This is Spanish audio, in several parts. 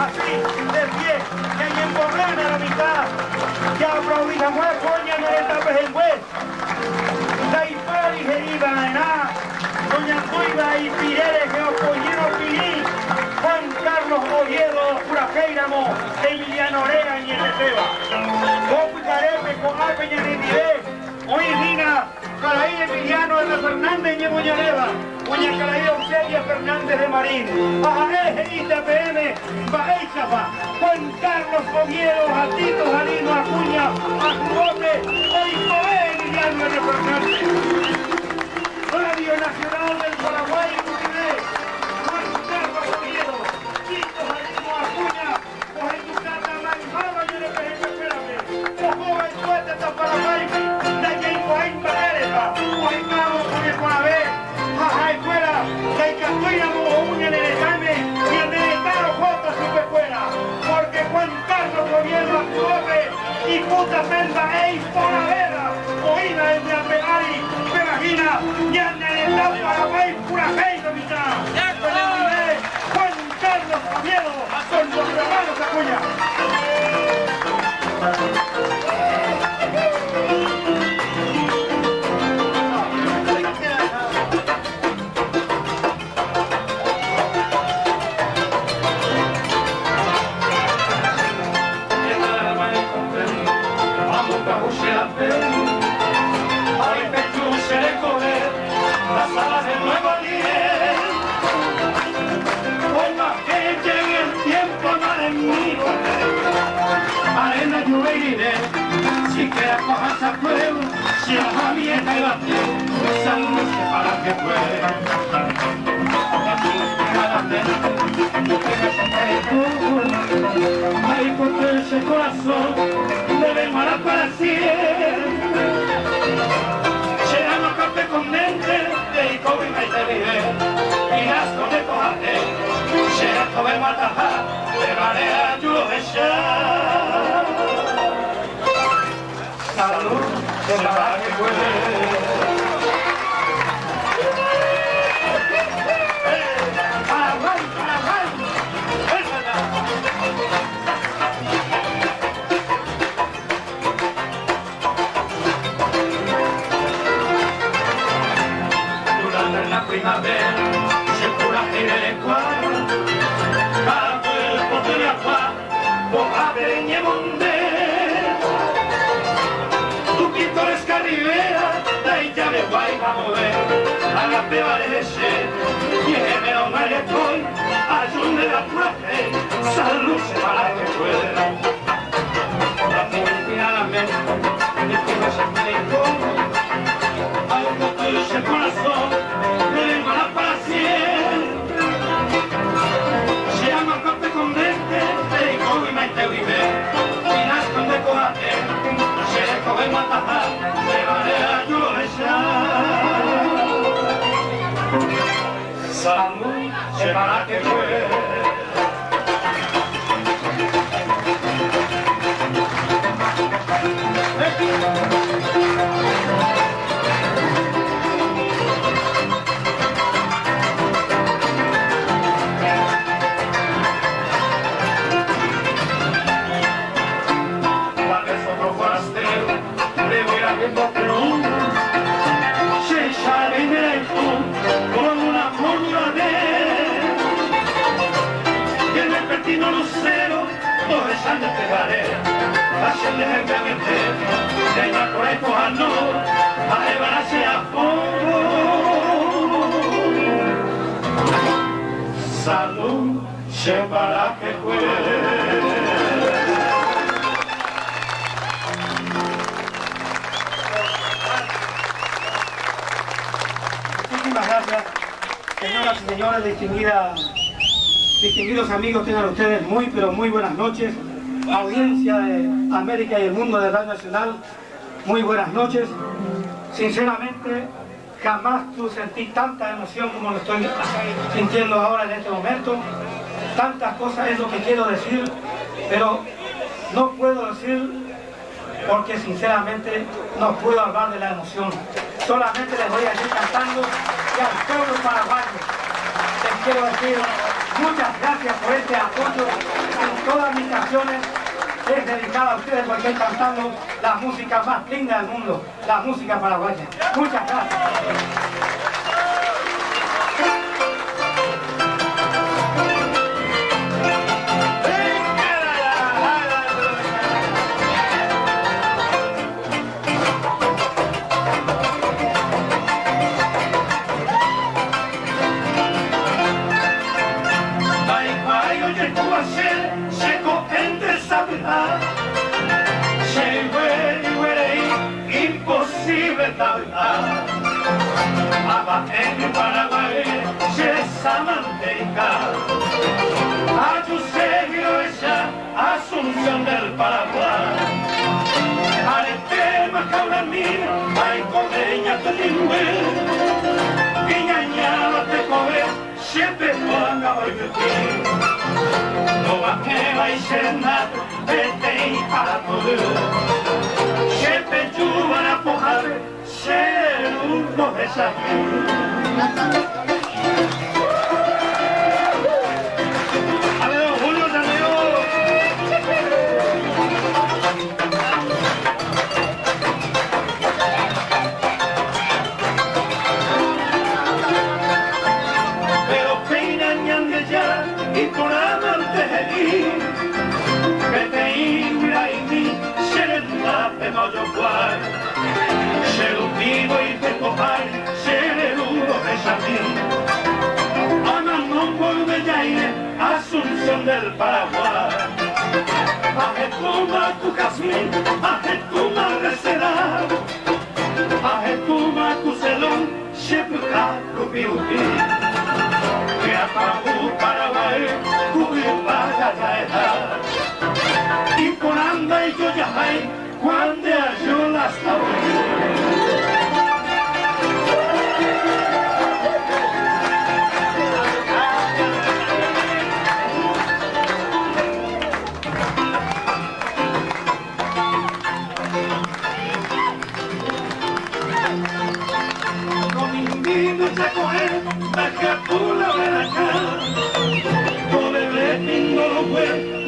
así, de pie, que hay en Poblana a la mitad, ya aplaudí la mujer, coña, no le tapes el güey. La Ipari que iba a enar, doña Tuiba y Pirere que os pollino Piní, Juan Carlos Oviedo, Curaqueiramo, Emiliano Orega y Eteba. Copu y Carepe con Alpeña de Nivel, hoy Rina, Calaí Emiliano de Fernández y Moñaleva, Doña Calaí Auxelia Fernández de Marín, Ajareje ITPM, Baéchapa, Juan Carlos Oviedo, Gatito, Jalino, Acuña, Acuote, hoy Coé Emiliano de Fernández. Radio Nacional del Paraguay, Curibe, Juan Carlos Oviedo, Tito, Jalino, Acuña, Jorge Tucata, Maimaba, yo le pedí que espérame, Ojo, el Tuete, Taparaguay, Nayay, Coain, Baerepa, Coain, Cabo, Coain, Coain, Jaja, Escuela, Caicastuina, Mojoúña, Neretame, y el Neretano, Jota, Superfuera, porque Juan Carlos Oviedo, Acuote, y Puta, Pelva, Eis, Poravera, Oína, el de Apegari, Peragina, y el Neretano, Paraguay, Curajeiro, mitad. Juan Carlos Oviedo, con los hermanos Acuña. Arena lluviré, si quieres cojas a fuego, si a Javier te bate, salud para que pueda. Ahí porque ese corazón debe malar para siempre. Llegamos a café con mente, de Icobi y te diré, y las con el cojate, llega a comer matajá, de manera yo lo deseo. Salud, de la que puede. Paraguay, Paraguay, durante la primavera se cura en el Ecuador, para cuerpo de agua, boca pereñe munde. Tu pintor es carribera, la hincha de guay va a mover, a la peba de ser, y el melón al estoy, ayúdame la pura fe, salud se para que pueda. La medicina la mente, mi primo es el médico, hay un botillo el corazón, debe malar para siempre. Se llama corte con dente, médico y mente vive, y las con decorate, se le coge matajá, de manera yo lo deseo. Salud, se para que puede. De pegadera, hacen de gente, tenga por ahí cojano, a llevarse a fondo. Salud, se para que puede. Muchísimas gracias, señoras y señores, distinguidos amigos, tengan ustedes muy, pero muy buenas noches. Audiencia de América y el mundo de Radio Nacional, muy buenas noches. Sinceramente, jamás sentí tanta emoción como lo estoy sintiendo ahora en este momento. Tantas cosas es lo que quiero decir, pero no puedo decir porque sinceramente no puedo hablar de la emoción. Solamente les voy a ir cantando y al pueblo paraguayo les quiero decir muchas gracias por este apoyo. Todas mis canciones es dedicada a ustedes porque estoy cantando la música más linda del mundo, la música paraguaya. Muchas gracias. En Paraguay se manteca a tu seguido ella Asunción del Paraguay Arete Macauramín hay codeña tu lingüe Piñañaba te coge siempre ponga hoy de ti no va que va y cena vete y para poder siempre tú van a pojar ser uno de esas pero peinan de ya y por amante que te iba y mi serena te no yo cual se lo pido y te cojar se lo de Chavín Anamón de Yaire Asunción del Paraguay Ajetuma tu jazmín Ajetuma receda Ajetuma tu celón Shepuka rubiuki que apagu Paraguay Cubipaya yaeda y por anda y yo ya hay cuando yo las no me invito a coger baja por la barraca por el lindo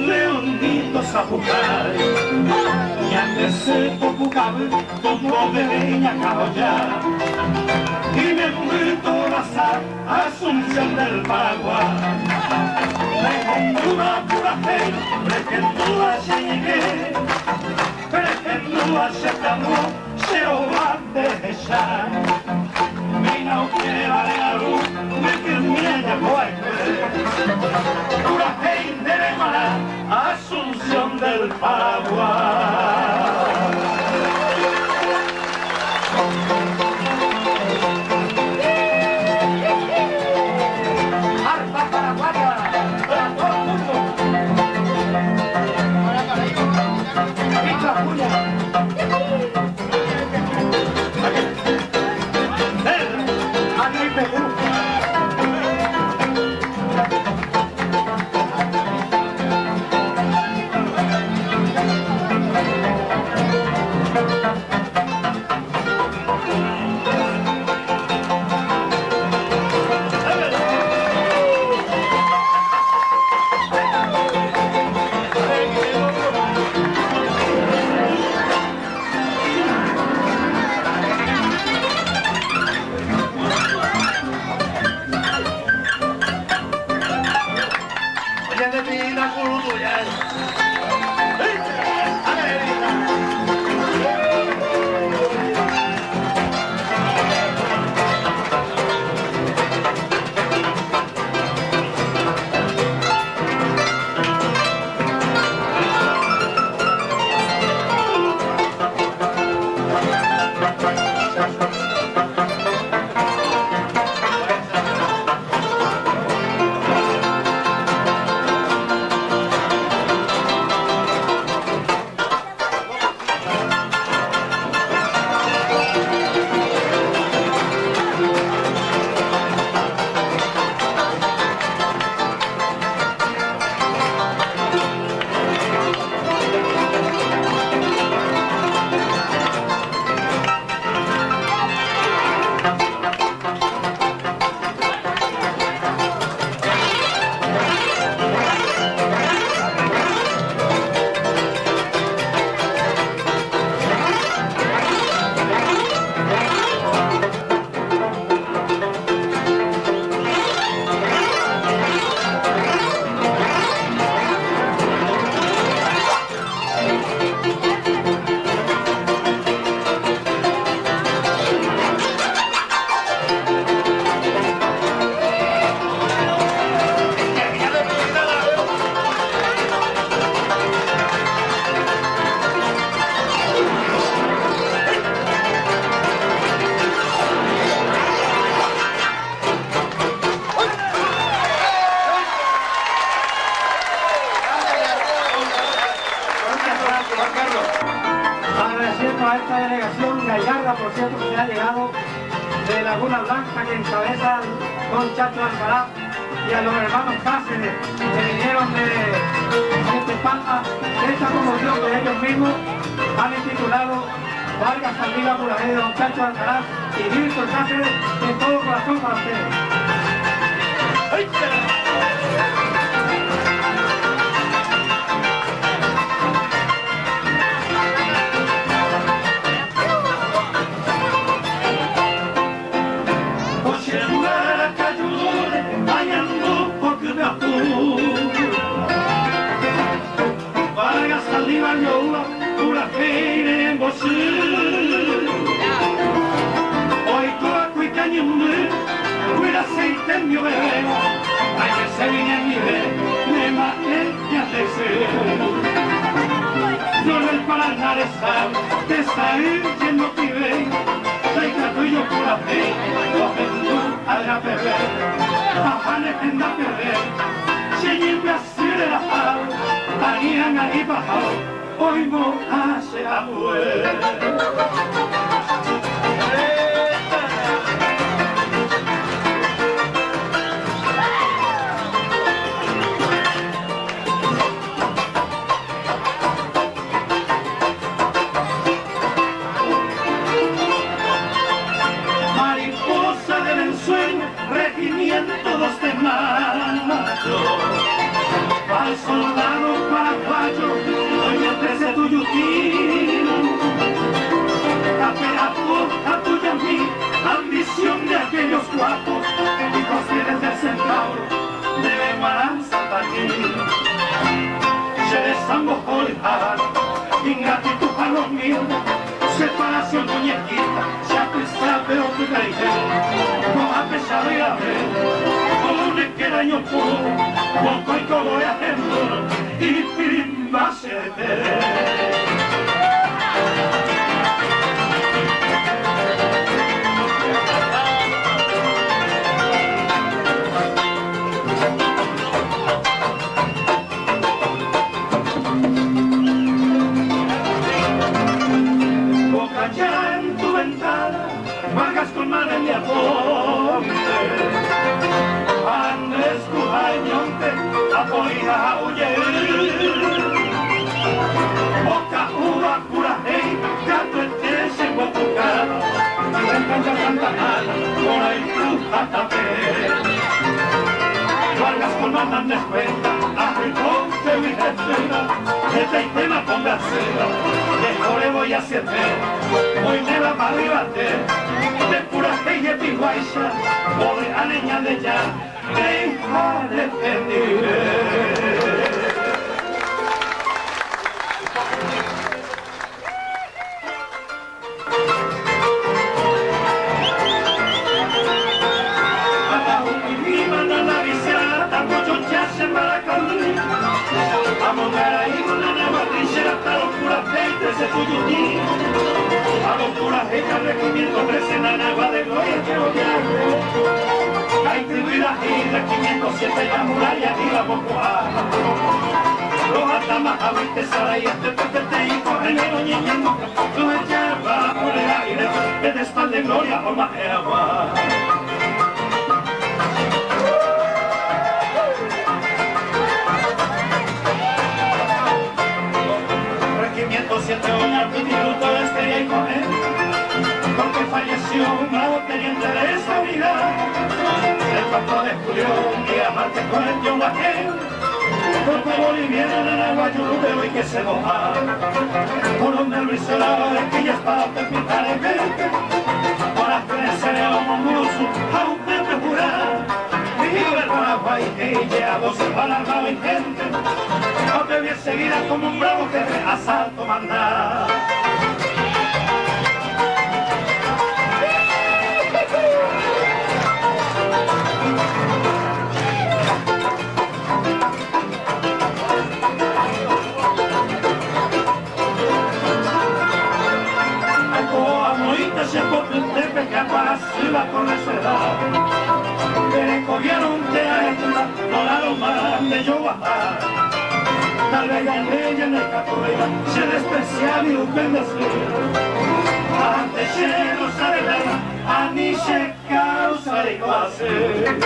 leonito zapucar y antes se popucable como de leña caballar y me muerto abrazar Asunción del Paraguay Prejendúa pura fe, prejendúa se llegué prejendúa se camó, se va de echar Mina o que vale la luz, me que miella voy pura fe de mala Asunción del Paraguay esta delegación gallarda, por cierto, que se ha llegado de Laguna Blanca, que encabeza don Chacho Alcaraz, y a los hermanos Cáceres, que vinieron de Palma, de esta conmoción que ellos mismos han intitulado Vargas Saldívar Purajé, de don Chacho Alcaraz y Víctor Cáceres, de todo corazón para ustedes. Vargas Saldívar yola Purajé en Bosí. Hoy coaco y cañumbe, hubiera aceite en mi bebé. Hay que se viene a mi bebé, me maté ya te sé. No el Paraná de sal, te está yendo pibe. Soy gratuito Purajé, cogiendo a la bebé. Bajanes en la bebé, si lleve a ser la sal, harían ahí bajado, hoy no hace abuelo. Mariposa del ensueño, regimiento 2 de mayo. Al soldado paraguayo, doña Teresa Tuyutín. A tuya mí, ambición de aquellos guapos, hijos fieles del centauro, de Guarán Santaquín. Yerezambo Jolijar, ingratitud para los míos, separación muñequita, ya tú sabes o tu caíste, con a pesar de la vez, con un esqueraño puro, con coico voy a hacerlo, y pirimba se te. Vargas con madre de aponte, Andrés Cujañonte, apoya a huyer. Boca, uva, Purajé, gato el que se boca, y la cancha Santa Ana, por ahí cruza tapé. Vargas con mamá me cuenta, africón se me respeta, este tema con García, mejor le voy a hacer, hoy me va para arribate, de Purajé y de Piguaycha, o de Aleña de ya, deja de pedir. A los Purajé al regimiento 13 en la nava de gloria que odiar. Hay tribunas y regimiento 7 la muralla y la bocoa. Los atamas a viste sara y este pepete y corren el oñeñendo. Los echaba por el aire, pedestal de gloria por más agua. Regimiento 7 horas, mi minuto de estrella y con él, porque falleció un bravo teniente de esa unidad. El 4 de julio, un día martes con el John Guajén, porque boliviano en el agua yo y que se moja. Por donde el visolado de que ya está a pintar el verde, para crecer a un mongoso, a un pepe jurar. Vive el Paraguay y ya 12 para la gente, no te voy a seguir como un bravo que de asalto mandar. Se copia un tepe que apasiva con esa edad. Que le cogieron de aetna, no la más de yo bajar. la bella ley en el capoeira se desprecia mi bendecir. Antes se no sabe nada, a ni se causa y hacer.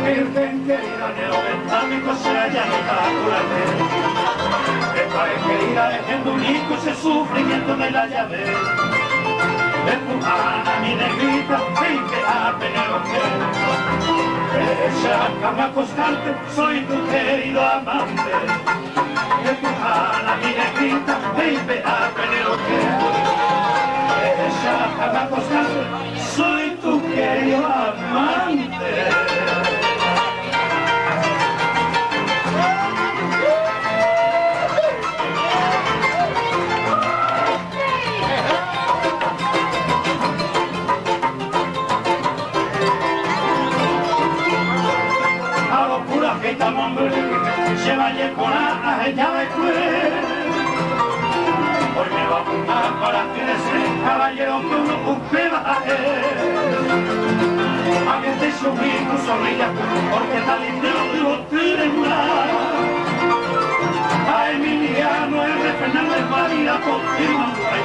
Virgen querida, neoventámico sea ya no calculate. Querida, dejando un hijo ese sufrimiento de la llave. Empujana, mi negrita, veinte a Penelope. Ella cama constante, soy tu querido amante. Empujana, mi negrita, veinte a Penelope. Ella cama constante, soy tu querido amante. Se vaya con la ella de cruel. Hoy me va a apuntar para que ese caballero que uno usted va a a que te subí tu sonrilla, porque tal lindo no tiene nada. A Emiliano el de Fernández María, continúa tu rey.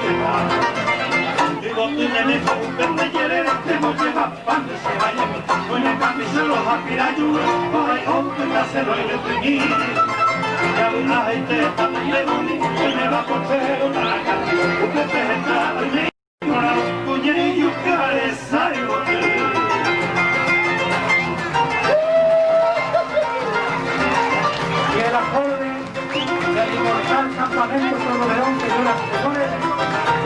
Digo, tú me dejas un perdellere, te voy a llevar cuando se vaya. Con el camisa los aspirayuros, por ahí hombre, casero y le primí. Y a una gente está muy lejos, que me va a coger una cara. Usted te está y me con los cuñillos que parece y lo que. Y el acorde del inmortal campamento León, señoras y señores,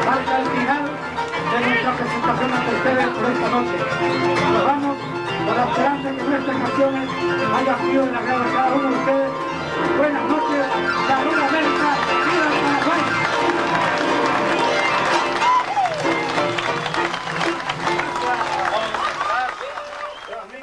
marca el final de nuestra presentación ante ustedes por esta noche. Nos vamos con la esperanza de que nuestras canciones hayan sido del agrado de cada uno de ustedes. Buenas noches.